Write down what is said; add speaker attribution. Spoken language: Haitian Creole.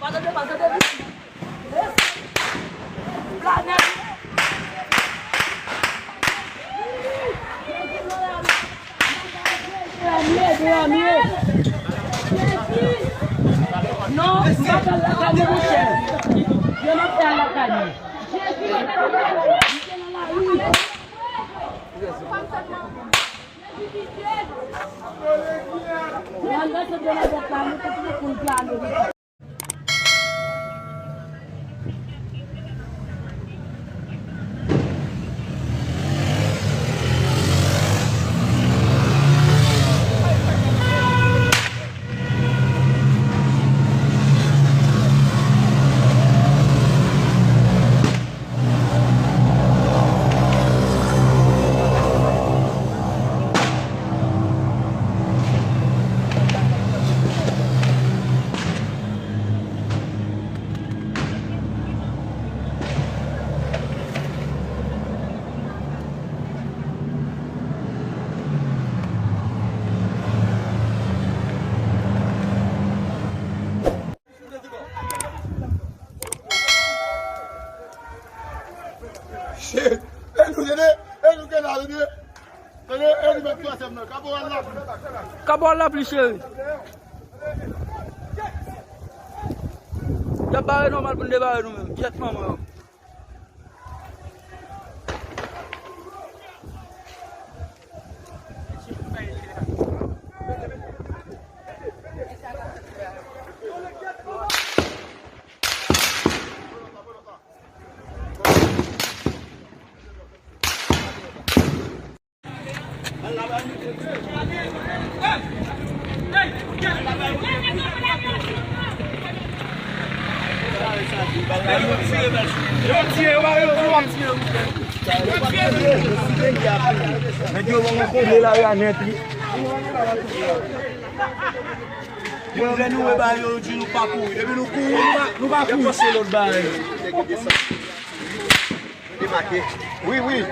Speaker 1: Non, je vais faire la cagne, mon cher. Je vais faire la cagne.
Speaker 2: Shit.
Speaker 3: Kabou la pli chéri. Ya bare normal pou ndebare nou men. Jetman mwen.
Speaker 2: Oui, oui.